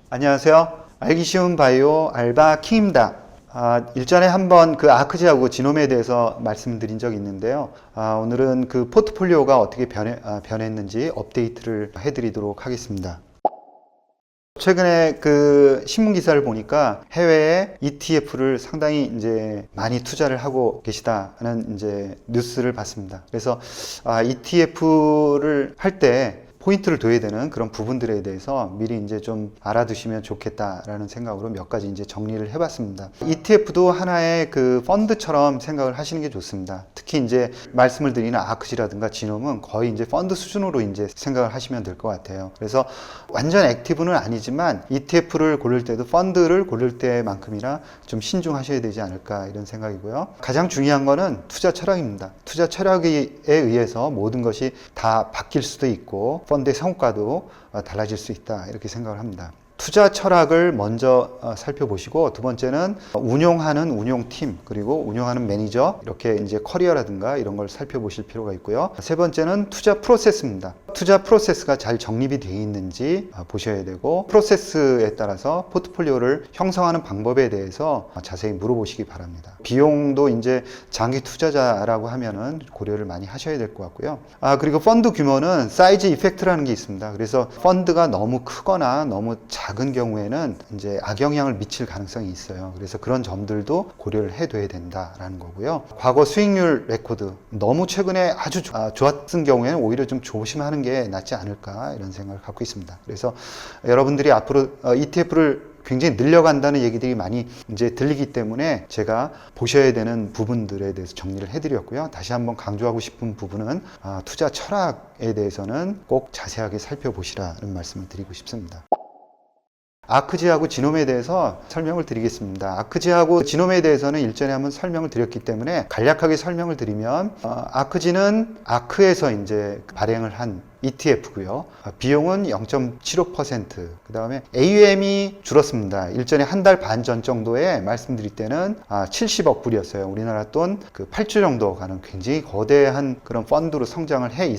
안녕하세요. 알기 쉬운 바이오 알바 킹입니다. 일전에 한번 그 아크지하고 지놈에 대해서 말씀드린 적이 있는데요. 오늘은 그 포트폴리오가 어떻게 변했는지 업데이트를 해드리도록 하겠습니다. 최근에 그 신문 기사를 보니까 해외에 ETF를 상당히 이제 많이 투자를 하고 계시다는 이제 뉴스를 봤습니다. 그래서 ETF를 할 때 포인트를 둬야 되는 그런 부분들에 대해서 미리 이제 좀 알아두시면 좋겠다라는 생각으로 몇 가지 이제 정리를 해봤습니다. ETF도 하나의 그 펀드처럼 생각을 하시는 게 좋습니다. 특히 이제 말씀을 드리는 아크지라든가 지놈은 거의 이제 펀드 수준으로 이제 생각을 하시면 될 것 같아요. 그래서 완전 액티브는 아니지만 ETF를 고를 때도 펀드를 고를 때만큼이나 좀 신중하셔야 되지 않을까 이런 생각이고요. 가장 중요한 거는 투자 철학입니다. 투자 철학에 의해서 모든 것이 다 바뀔 수도 있고 펀드의 성과도 달라질 수 있다 이렇게 생각을 합니다. 투자 철학을 먼저 살펴보시고, 두 번째는 운용하는 운용팀 그리고 운용하는 매니저, 이렇게 이제 커리어라든가 이런 걸 살펴보실 필요가 있고요. 세 번째는 투자 프로세스입니다. 투자 프로세스가 잘 정립이 되어 있는지 보셔야 되고, 프로세스에 따라서 포트폴리오를 형성하는 방법에 대해서 자세히 물어보시기 바랍니다. 비용도 이제 장기 투자자라고 하면은 고려를 많이 하셔야 될 것 같고요. 그리고 펀드 규모는 사이즈 이펙트라는 게 있습니다. 그래서 펀드가 너무 크거나 너무 작은 경우에는 이제 악영향을 미칠 가능성이 있어요. 그래서 그런 점들도 고려를 해둬야 된다라는 거고요. 과거 수익률 레코드 너무 최근에 아주 좋았던 경우에는 오히려 좀 조심하는 게 낫지 않을까 이런 생각을 갖고 있습니다. 그래서 여러분들이 앞으로 ETF를 굉장히 늘려간다는 얘기들이 많이 이제 들리기 때문에 제가 보셔야 되는 부분들에 대해서 정리를 해드렸고요. 다시 한번 강조하고 싶은 부분은 투자 철학에 대해서는 꼭 자세하게 살펴보시라는 말씀을 드리고 싶습니다. 아크지하고 지놈에 대해서 설명을 드리겠습니다. 아크지하고 지놈에 대해서는 일전에 한번 설명을 드렸기 때문에 간략하게 설명을 드리면, 아크지는 아크에서 이제 발행을 한 ETF고요. 비용은 0.75%. 그 다음에 AUM이 줄었습니다. 일전에 한 달 반 전 정도에 말씀드릴 때는 70억 불이었어요. 우리나라 돈 그 8조 정도 가는 굉장히 거대한 그런 펀드로 성장을 해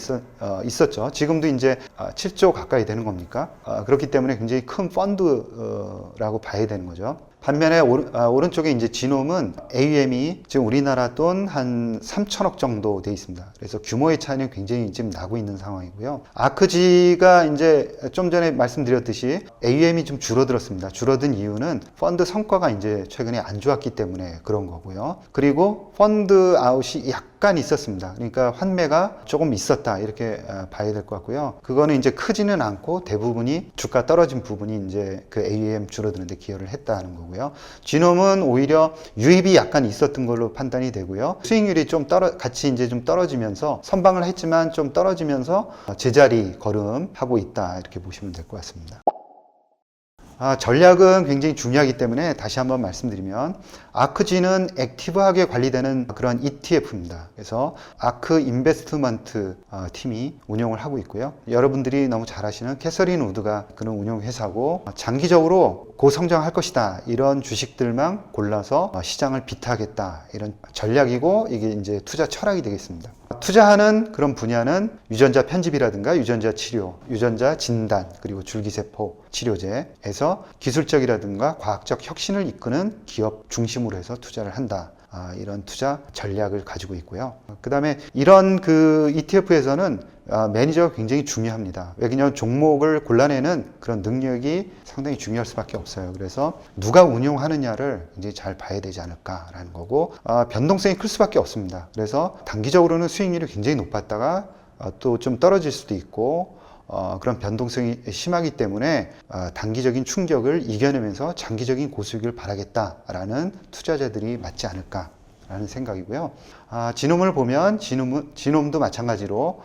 있었죠. 지금도 이제 7조 가까이 되는 겁니까? 그렇기 때문에 굉장히 큰 펀드라고 봐야 되는 거죠. 반면에 오른쪽에 이제 지놈은 AUM이 지금 우리나라 돈 한 3천억 정도 돼 있습니다. 그래서 규모의 차이는 굉장히 지금 나고 있는 상황이고요. 아크지가 이제 좀 전에 말씀드렸듯이 AUM이 좀 줄어들었습니다. 줄어든 이유는 펀드 성과가 이제 최근에 안 좋았기 때문에 그런 거고요. 그리고 펀드 아웃이 약간 있었습니다. 그러니까 환매가 조금 있었다 이렇게 봐야 될 것 같고요. 그거는 이제 크지는 않고 대부분이 주가 떨어진 부분이 이제 그 AUM 줄어드는데 기여를 했다는 거고요. 지놈은 오히려 유입이 약간 있었던 걸로 판단이 되고요. 수익률이 좀 같이 이제 좀 떨어지면서 선방을 했지만 좀 떨어지면서 제자리 걸음하고 있다 이렇게 보시면 될 것 같습니다. 전략은 굉장히 중요하기 때문에 다시 한번 말씀드리면, 아크지는 액티브하게 관리되는 그런 ETF입니다. 그래서 아크 인베스트먼트 팀이 운영을 하고 있고요. 여러분들이 너무 잘 아시는 캐서린 우드가 그런 운영 회사고, 장기적으로 고성장할 것이다 이런 주식들만 골라서 시장을 비트하겠다 이런 전략이고, 이게 이제 투자 철학이 되겠습니다. 투자하는 그런 분야는 유전자 편집이라든가 유전자 치료, 유전자 진단, 그리고 줄기세포 치료제에서 기술적이라든가 과학적 혁신을 이끄는 기업 중심으로 해서 투자를 한다. 이런 투자 전략을 가지고 있고요. 그 다음에 이런 그 ETF에서는 매니저가 굉장히 중요합니다. 왜냐하면 종목을 골라내는 그런 능력이 상당히 중요할 수밖에 없어요. 그래서 누가 운용하느냐를 굉장히 잘 봐야 되지 않을까라는 거고, 변동성이 클 수밖에 없습니다. 그래서 단기적으로는 수익률이 굉장히 높았다가 또 좀 떨어질 수도 있고, 그런 변동성이 심하기 때문에 단기적인 충격을 이겨내면서 장기적인 고수익을 바라겠다라는 투자자들이 맞지 않을까라는 생각이고요. 지놈을 보면 지놈도 마찬가지로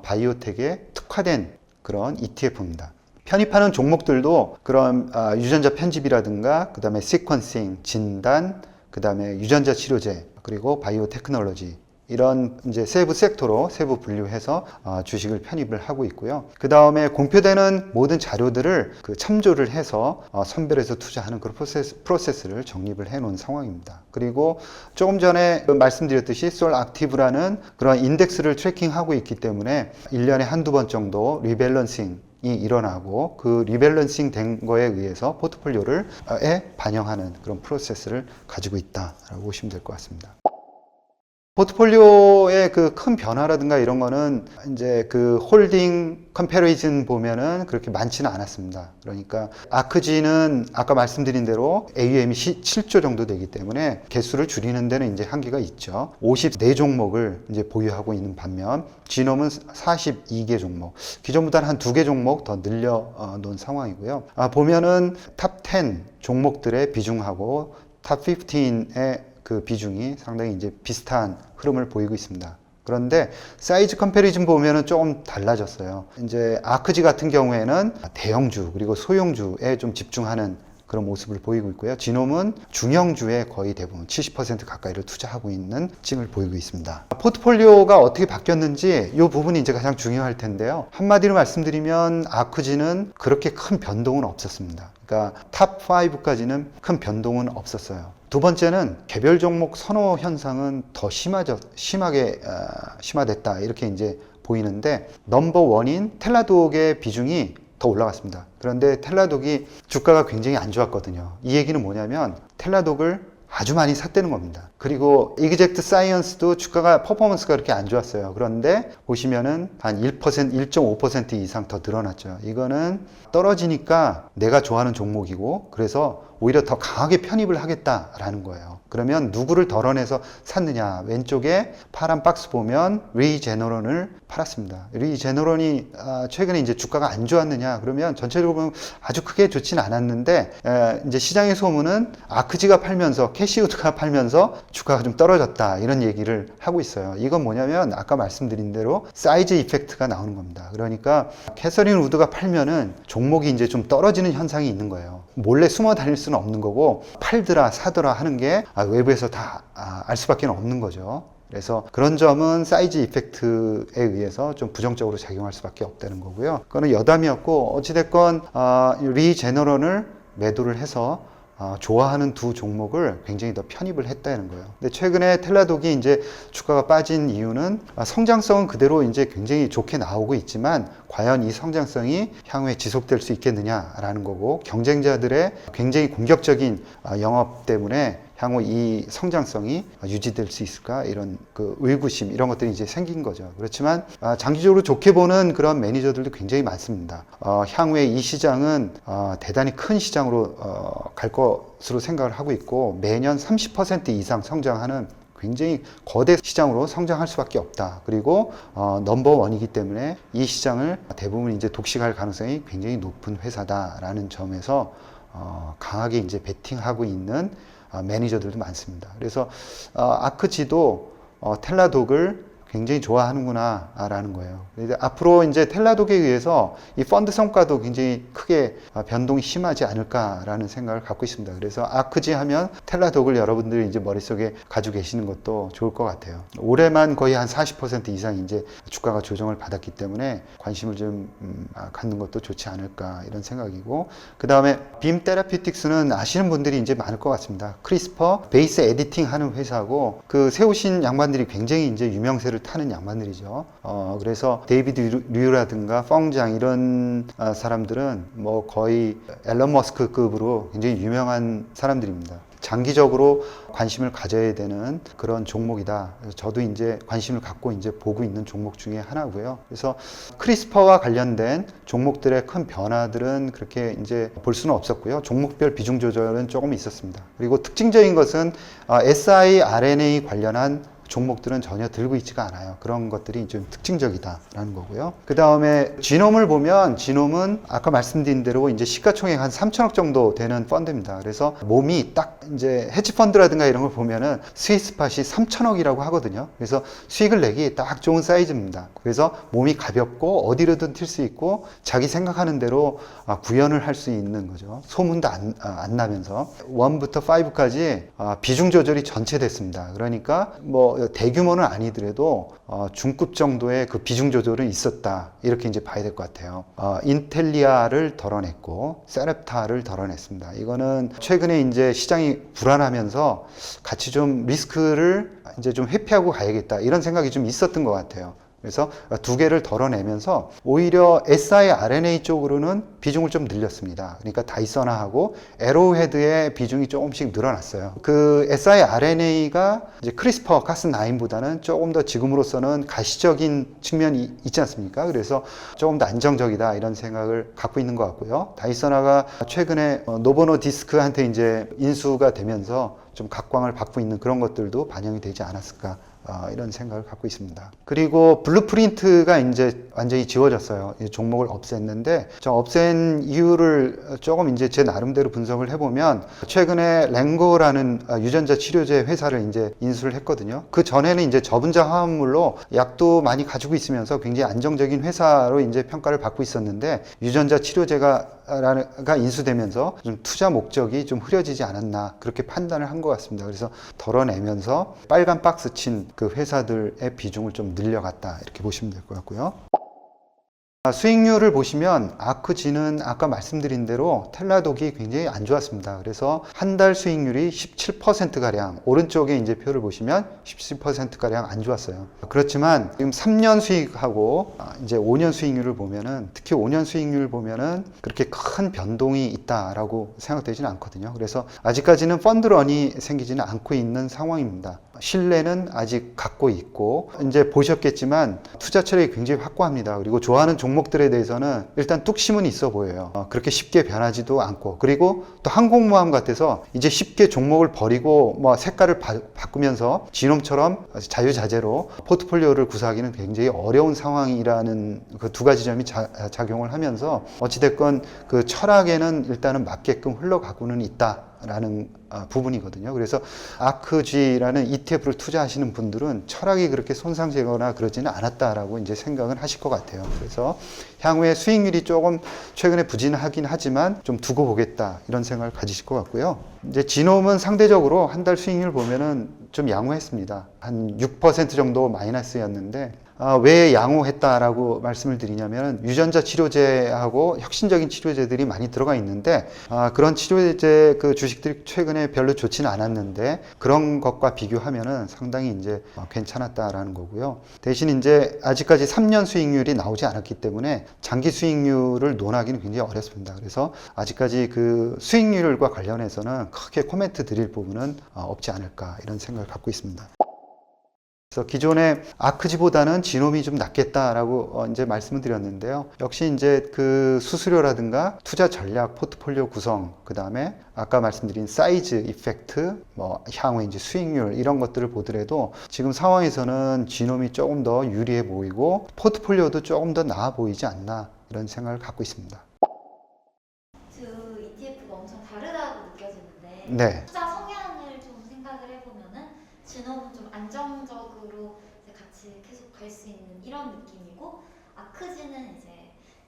바이오텍에 특화된 그런 ETF입니다. 편입하는 종목들도 그런 유전자 편집이라든가 그 다음에 시퀀싱, 진단, 그 다음에 유전자 치료제, 그리고 바이오 테크놀로지, 이런 이제 세부 섹터로 세부 분류해서 주식을 편입을 하고 있고요. 그 다음에 공표되는 모든 자료들을 참조를 해서 선별해서 투자하는 그런 프로세스를 정립을 해 놓은 상황입니다. 그리고 조금 전에 말씀드렸듯이 솔악티브라는 그런 인덱스를 트래킹하고 있기 때문에 1년에 한두 번 정도 리밸런싱 일어나고 그 리밸런싱 된 거에 의해서 포트폴리오를 반영하는 그런 프로세스를 가지고 있다라고 보시면 될 것 같습니다. 포트폴리오의 그 큰 변화라든가 이런 거는 이제 그 홀딩 컴패리즌 보면은 그렇게 많지는 않았습니다. 그러니까 아크지는 아까 말씀드린 대로 AUM이 7조 정도 되기 때문에 개수를 줄이는 데는 이제 한계가 있죠. 54종목을 이제 보유하고 있는 반면 지놈은 42개 종목, 기존보다는 한 2개 종목 더 늘려 놓은 상황이고요. 보면은 탑 10 종목들의 비중하고 탑 15의 그 비중이 상당히 이제 비슷한 흐름을 보이고 있습니다. 그런데 사이즈 컴패리즌 보면은 조금 달라졌어요. 이제 아크지 같은 경우에는 대형주 그리고 소형주에 좀 집중하는 그런 모습을 보이고 있고요. 지놈은 중형주에 거의 대부분 70% 가까이를 투자하고 있는 층을 보이고 있습니다. 포트폴리오가 어떻게 바뀌었는지 이 부분이 이제 가장 중요할 텐데요. 한마디로 말씀드리면 아크지는 그렇게 큰 변동은 없었습니다. 그러니까 탑 5까지는 큰 변동은 없었어요. 두 번째는 개별 종목 선호 현상은 더 심하게 심화됐다 이렇게 이제 보이는데 넘버 원인 텔라독의 비중이 더 올라갔습니다. 그런데 텔라독이 주가가 굉장히 안 좋았거든요. 이 얘기는 뭐냐면 텔라독을 아주 많이 샀다는 겁니다. 그리고 이그젝트 사이언스도 주가가 퍼포먼스가 그렇게 안 좋았어요. 그런데 보시면은 한 1%, 1.5% 이상 더 늘어났죠. 이거는 떨어지니까 내가 좋아하는 종목이고 그래서 오히려 더 강하게 편입을 하겠다라는 거예요. 그러면 누구를 덜어내서 샀느냐? 왼쪽에 파란 박스 보면 리제너런을 팔았습니다. 리제너런이 최근에 이제 주가가 안 좋았느냐? 그러면 전체적으로 보면 아주 크게 좋지는 않았는데 이제 시장의 소문은 아크지가 팔면서 캐시우드가 팔면서 주가가 좀 떨어졌다 이런 얘기를 하고 있어요. 이건 뭐냐면 아까 말씀드린 대로 사이즈 이펙트가 나오는 겁니다. 그러니까 캐서린 우드가 팔면은 종목이 이제 좀 떨어지는 현상이 있는 거예요. 몰래 숨어 다닐 수는 없는 거고 팔더라 사더라 하는 게 외부에서 다 알 수밖에 없는 거죠. 그래서 그런 점은 사이즈 이펙트에 의해서 좀 부정적으로 작용할 수밖에 없다는 거고요. 그거는 여담이었고 어찌됐건 리제너런을 매도를 해서 좋아하는 두 종목을 굉장히 더 편입을 했다는 거예요. 근데 최근에 텔라독이 이제 주가가 빠진 이유는 성장성은 그대로 이제 굉장히 좋게 나오고 있지만 과연 이 성장성이 향후에 지속될 수 있겠느냐라는 거고 경쟁자들의 굉장히 공격적인 영업 때문에 향후 이 성장성이 유지될 수 있을까 이런 그 의구심 이런 것들이 이제 생긴 거죠. 그렇지만 장기적으로 좋게 보는 그런 매니저들도 굉장히 많습니다. 향후에 이 시장은 대단히 큰 시장으로 갈 것으로 생각을 하고 있고 매년 30% 이상 성장하는 굉장히 거대 시장으로 성장할 수밖에 없다. 그리고 넘버원이기 때문에 이 시장을 대부분 이제 독식할 가능성이 굉장히 높은 회사다라는 점에서 강하게 이제 베팅하고 있는 매니저들도 많습니다. 그래서 아크지도 텔라독을 굉장히 좋아하는구나 라는 거예요. 앞으로 이제 텔라독에 의해서 이 펀드 성과도 굉장히 크게 변동이 심하지 않을까라는 생각을 갖고 있습니다. 그래서 아크지 하면 텔라독을 여러분들이 이제 머릿속에 가지고 계시는 것도 좋을 것 같아요. 올해만 거의 한 40% 이상 이제 주가가 조정을 받았기 때문에 관심을 좀 갖는 것도 좋지 않을까 이런 생각이고, 그 다음에 빔 테라피틱스는 아시는 분들이 이제 많을 것 같습니다. 크리스퍼 베이스 에디팅 하는 회사고, 그 세우신 양반들이 굉장히 이제 유명세를 타는 양반들이죠. 그래서 데이비드 류라든가 펑장 이런 사람들은 뭐 거의 앨런 머스크급으로 굉장히 유명한 사람들입니다. 장기적으로 관심을 가져야 되는 그런 종목이다. 저도 이제 관심을 갖고 이제 보고 있는 종목 중에 하나고요. 그래서 크리스퍼와 관련된 종목들의 큰 변화들은 그렇게 이제 볼 수는 없었고요. 종목별 비중 조절은 조금 있었습니다. 그리고 특징적인 것은 siRNA 관련한 종목들은 전혀 들고 있지가 않아요. 그런 것들이 좀 특징적이다라는 거고요. 그 다음에 지놈을 보면, 지놈은 아까 말씀드린 대로 이제 시가총액 한 3천억 정도 되는 펀드입니다. 그래서 몸이 딱 이제 헤지펀드라든가 이런 걸 보면은 스위스팟이 3천억이라고 하거든요. 그래서 수익을 내기 딱 좋은 사이즈입니다. 그래서 몸이 가볍고 어디로든 튈 수 있고 자기 생각하는 대로 구현을 할 수 있는 거죠. 소문도 안 나면서 1부터 5까지 비중 조절이 전체 됐습니다. 그러니까 뭐 대규모는 아니더라도 중급 정도의 그 비중 조절은 있었다, 이렇게 이제 봐야 될 것 같아요. 인텔리아를 덜어냈고 세랩타를 덜어냈습니다. 이거는 최근에 이제 시장이 불안하면서 같이 좀 리스크를 이제 좀 회피하고 가야겠다 이런 생각이 좀 있었던 것 같아요. 그래서 두 개를 덜어내면서 오히려 siRNA 쪽으로는 비중을 좀 늘렸습니다. 그러니까 다이서나하고 에로헤드의 비중이 조금씩 늘어났어요. 그 siRNA가 이제 크리스퍼 카스9보다는 조금 더 지금으로서는 가시적인 측면이 있지 않습니까? 그래서 조금 더 안정적이다 이런 생각을 갖고 있는 것 같고요. 다이서나가 최근에 노보노 디스크한테 이제 인수가 되면서 좀 각광을 받고 있는 그런 것들도 반영이 되지 않았을까 이런 생각을 갖고 있습니다. 그리고 블루프린트가 이제 완전히 지워졌어요. 이 종목을 없앴는데 저 없앤 이유를 조금 이제 제 나름대로 분석을 해보면 최근에 랭고라는 유전자 치료제 회사를 이제 인수를 했거든요. 그 전에는 이제 저분자 화합물로 약도 많이 가지고 있으면서 굉장히 안정적인 회사로 이제 평가를 받고 있었는데 유전자 치료제가 인수되면서 좀 투자 목적이 좀 흐려지지 않았나 그렇게 판단을 한 것 같습니다. 그래서 덜어내면서 빨간 박스 친 그 회사들의 비중을 좀 늘려갔다 이렇게 보시면 될 것 같고요. 수익률을 보시면 아크지는 아까 말씀드린 대로 텔라독이 굉장히 안 좋았습니다. 그래서 한 달 수익률이 17%가량, 오른쪽에 이제 표를 보시면 17%가량 안 좋았어요. 그렇지만 지금 3년 수익하고 이제 5년 수익률을 보면은, 특히 5년 수익률을 보면은 그렇게 큰 변동이 있다라고 생각되지는 않거든요. 그래서 아직까지는 펀드런이 생기지는 않고 있는 상황입니다. 신뢰는 아직 갖고 있고, 이제 보셨겠지만 투자 처력이 굉장히 확고합니다. 그리고 좋아하는 종목들에 대해서는 일단 뚝심은 있어 보여요. 그렇게 쉽게 변하지도 않고, 그리고 또 항공모함 같아서 이제 쉽게 종목을 버리고 뭐 색깔을 바꾸면서 진홈처럼 자유자재로 포트폴리오를 구사하기는 굉장히 어려운 상황이라는 그 두 가지 점이 작용을 하면서 어찌됐건 그 철학에는 일단은 맞게끔 흘러가고는 있다라는 부분이거든요. 그래서 아크G라는 ETF를 투자하시는 분들은 철학이 그렇게 손상되거나 그러지는 않았다라고 이제 생각을 하실 것 같아요. 그래서 향후에 수익률이 조금 최근에 부진하긴 하지만 좀 두고 보겠다 이런 생각을 가지실 것 같고요. 이제 지놈은 상대적으로 한 달 수익률 보면은 좀 양호했습니다. 한 6% 정도 마이너스였는데 왜 양호했다라고 말씀을 드리냐면 유전자 치료제하고 혁신적인 치료제들이 많이 들어가 있는데 그런 치료제 그 주식들이 최근에 별로 좋지는 않았는데 그런 것과 비교하면은 상당히 이제 괜찮았다라는 거고요. 대신 이제 아직까지 3년 수익률이 나오지 않았기 때문에 장기 수익률을 논하기는 굉장히 어렵습니다. 그래서 아직까지 그 수익률과 관련해서는 크게 코멘트 드릴 부분은 없지 않을까 이런 생각을 갖고 있습니다. 그래서 기존의 아크지보다는 지놈이 좀 낫겠다라고 이제 말씀을 드렸는데요. 역시 이제 그 수수료라든가 투자 전략, 포트폴리오 구성, 그 다음에 아까 말씀드린 사이즈 이펙트, 뭐 향후에 이제 수익률 이런 것들을 보더라도 지금 상황에서는 지놈이 조금 더 유리해 보이고 포트폴리오도 조금 더 나아 보이지 않나 이런 생각을 갖고 있습니다. 그 ETF가 엄청 다르다고 느껴지는데 네. 투자 성향을 좀 생각을 해보면은 진업은 좀 안정적으로 이제 같이 계속 갈 수 있는 이런 느낌이고 아크지는 이제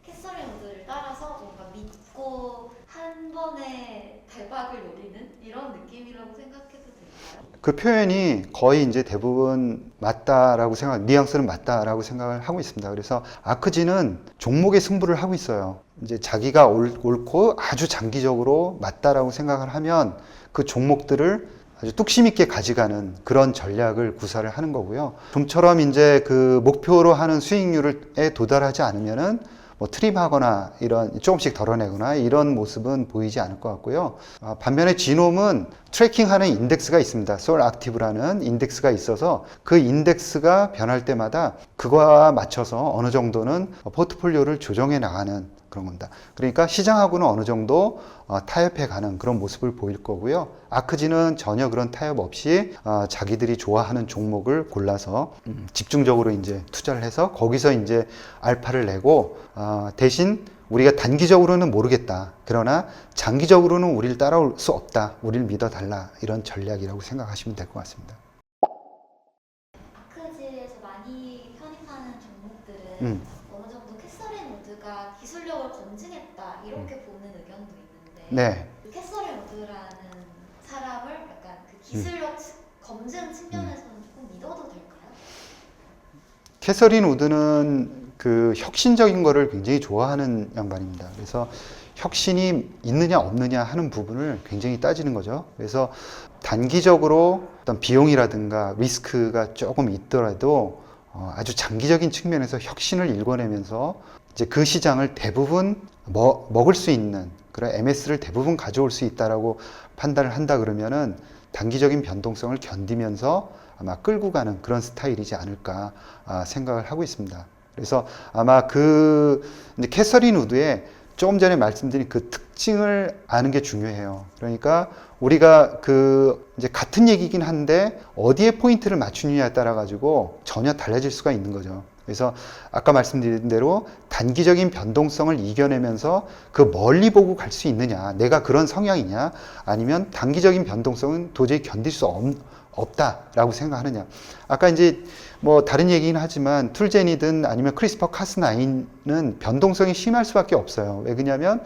캐서린 우드를 따라서 뭔가 믿고 한 번에 대박을 노리는 이런 느낌이라고 생각해도 될까요? 그 표현이 거의 이제 대부분 맞다라고 뉘앙스는 맞다라고 생각을 하고 있습니다. 그래서 아크지는 종목의 승부를 하고 있어요. 이제 자기가 옳고 아주 장기적으로 맞다라고 생각을 하면 그 종목들을 아주 뚝심 있게 가져가는 그런 전략을 구사를 하는 거고요. 좀처럼 이제 그 목표로 하는 수익률에 도달하지 않으면은 뭐 트림하거나 이런 조금씩 덜어내거나 이런 모습은 보이지 않을 것 같고요. 반면에 지놈은 트래킹하는 인덱스가 있습니다. 솔악티브라는 인덱스가 있어서 그 인덱스가 변할 때마다 그거와 맞춰서 어느 정도는 포트폴리오를 조정해 나가는 그런 겁니다. 그러니까 시장하고는 어느 정도 타협해 가는 그런 모습을 보일 거고요. 아크지는 전혀 그런 타협 없이 자기들이 좋아하는 종목을 골라서 집중적으로 이제 투자를 해서 거기서 이제 알파를 내고 대신 우리가 단기적으로는 모르겠다. 그러나 장기적으로는 우리를 따라올 수 없다. 우리를 믿어달라. 이런 전략이라고 생각하시면 될 것 같습니다. 아크지에서 많이 편입하는 종목들은 어느 정도 캐서린 우드가 기술력을 검증했다 이렇게 보는 의견도 있는데 네. 캐서린 우드라는 사람을 약간 그 기술력 검증 측면에서는 조금 믿어도 될까요? 캐서린 우드는 그 혁신적인 거를 굉장히 좋아하는 양반입니다. 그래서 혁신이 있느냐 없느냐 하는 부분을 굉장히 따지는 거죠. 그래서 단기적으로 어떤 비용이라든가 리스크가 조금 있더라도 아주 장기적인 측면에서 혁신을 일궈내면서 이제 그 시장을 대부분 먹을 수 있는 그런 MS를 대부분 가져올 수 있다라고 판단을 한다 그러면은 단기적인 변동성을 견디면서 아마 끌고 가는 그런 스타일이지 않을까 생각을 하고 있습니다. 그래서 아마 이제 캐서린 우드의 조금 전에 말씀드린 그 특징을 아는 게 중요해요. 그러니까 우리가 이제 같은 얘기긴 한데 어디에 포인트를 맞추느냐에 따라 가지고 전혀 달라질 수가 있는 거죠. 그래서 아까 말씀드린 대로 단기적인 변동성을 이겨내면서 그 멀리 보고 갈 수 있느냐, 내가 그런 성향이냐, 아니면 단기적인 변동성은 도저히 견딜 수 없다라고 생각하느냐. 아까 이제 뭐 다른 얘기긴 하지만 툴젠이든 아니면 크리스퍼 카스9은 변동성이 심할 수밖에 없어요. 왜 그러냐면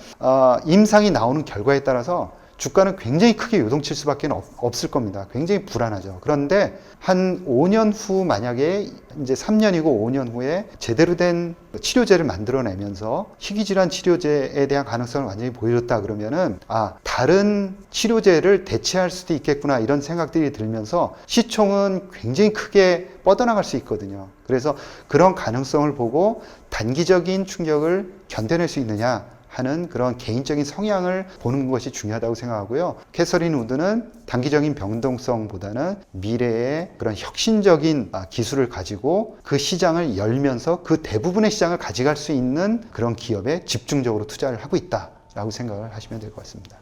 임상이 나오는 결과에 따라서 주가는 굉장히 크게 요동칠 수밖에 없을 겁니다. 굉장히 불안하죠. 그런데 한 5년 후 만약에 이제 3년이고 5년 후에 제대로 된 치료제를 만들어내면서 희귀질환 치료제에 대한 가능성을 완전히 보여줬다 그러면은 다른 치료제를 대체할 수도 있겠구나 이런 생각들이 들면서 시총은 굉장히 크게 뻗어나갈 수 있거든요. 그래서 그런 가능성을 보고 단기적인 충격을 견뎌낼 수 있느냐 하는 그런 개인적인 성향을 보는 것이 중요하다고 생각하고요. 캐서린 우드는 단기적인 변동성보다는 미래의 그런 혁신적인 기술을 가지고 그 시장을 열면서 그 대부분의 시장을 가져갈 수 있는 그런 기업에 집중적으로 투자를 하고 있다라고 생각을 하시면 될 것 같습니다.